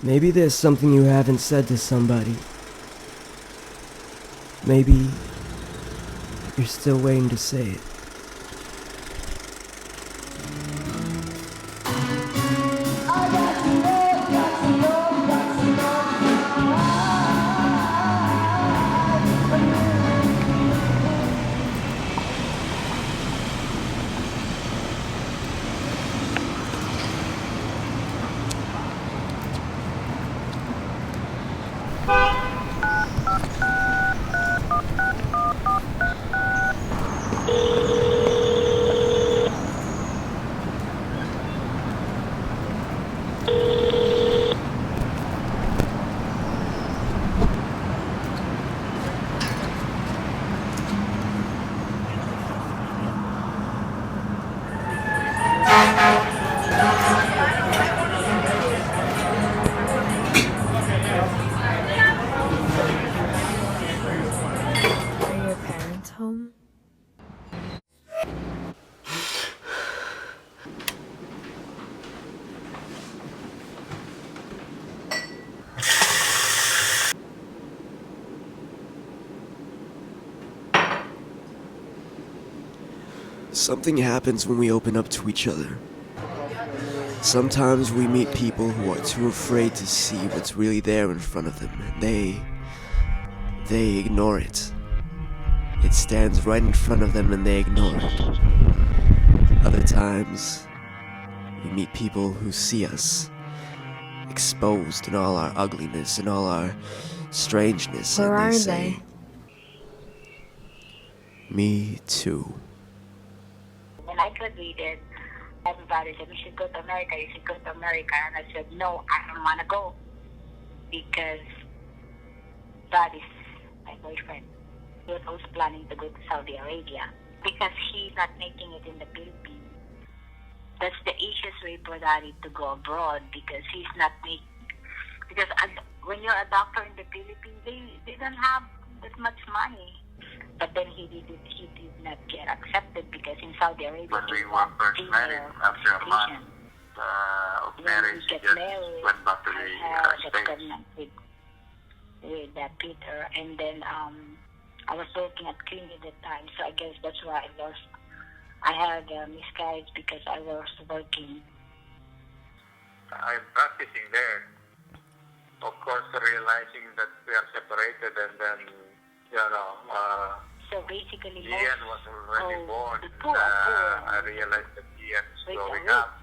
Maybe there's something you haven't said to somebody. Maybe you're still waiting to say it. Are your parents home? Something happens when we open up to each other. Sometimes we meet people who are too afraid to see what's really there in front of them, and they ignore it. It stands right in front of them and they ignore it. Other times, we meet people who see us exposed in all our ugliness and all our strangeness. Where and are they say, they? Me too. When I graduated, everybody said, you should go to America, you should go to America. And I said, no, I don't want to go because that is my boyfriend. He was also planning to go to Saudi Arabia because he's not making it in the Philippines. That's the easiest way for Daddy to go abroad because he's not making. Because when you're a doctor in the Philippines, they don't have that much money. But then he did not get accepted because in Saudi Arabia, when we were first married, after a month of marriage, we just married, went back to the got States. pregnant with Peter, and then I was working at clinic at the time, so I guess that's why I lost. I had miscarriage because I was working. I'm practicing there. Of course, realizing that we are separated, and then So basically, Ian was already born. the poor, I realized that Ian is growing up.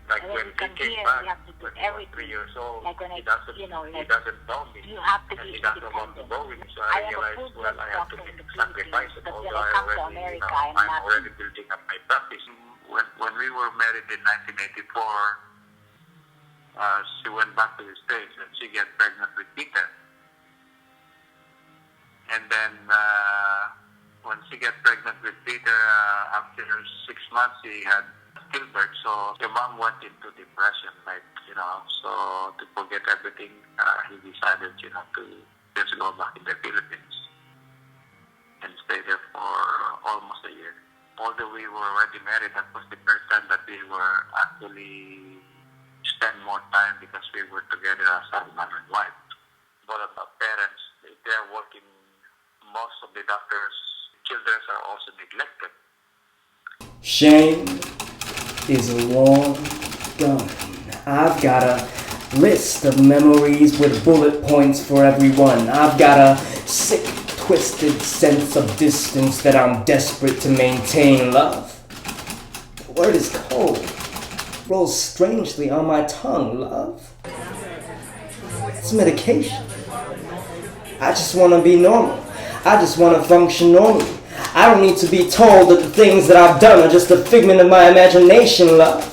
Like and when you he come came here, back, you have to do when he was everything. 3 years old, Like when he I, doesn't, you know, he like doesn't know me. you have to And be he doesn't want to independent. go with me. So I I am a realized, full-blood well, I have to doctor in make the sacrifices. Philippines, but Although when I I come to already, America, I'm not. already building up my practice. When we were married in 1984, she went back to the States and she got pregnant with Peter. And then when she got pregnant with Peter, after 6 months, he had stillbirth. So the mom went into depression, so to forget everything, he decided, to just go back in the Philippines and stay there for almost a year. Although we were already married, that was the first time that we were actually spend more time because we were together as husband and wife. Both of our parents, if they're working, most of the doctors' children are also neglected. Shame is a long gun. I've got a list of memories with bullet points for everyone. I've got a sick, twisted sense of distance that I'm desperate to maintain. Love, the word is cold, rolls strangely on my tongue. Love, it's medication. I just want to be normal. I just want to function normally. I don't need to be told that the things that I've done are just a figment of my imagination, love.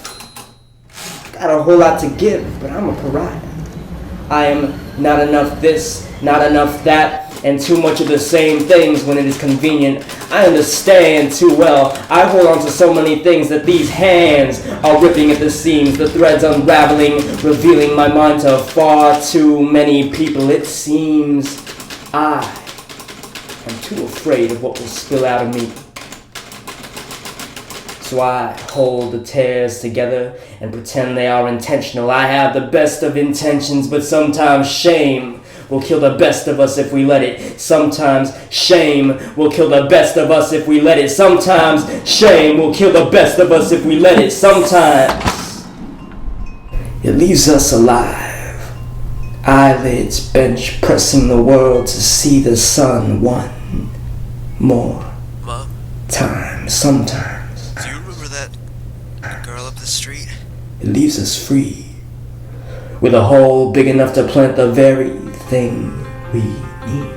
Got a whole lot to give, but I'm a pariah. I am not enough this, not enough that, and too much of the same things when it is convenient. I understand too well. I hold on to so many things that these hands are ripping at the seams, the threads unraveling, revealing my mind to far too many people. It seems I am too afraid of what will spill out of me. So I hold the tears together and pretend they are intentional. I have the best of intentions, but sometimes shame will kill the best of us if we let it. Sometimes shame will kill the best of us if we let it. Sometimes shame will kill the best of us if we let it. Sometimes it leaves us alive, eyelids bench pressing the world to see the sun one more Mom, time. Sometimes do you remember that girl up the street? it leaves us free, with a hole big enough to plant the very thing we need.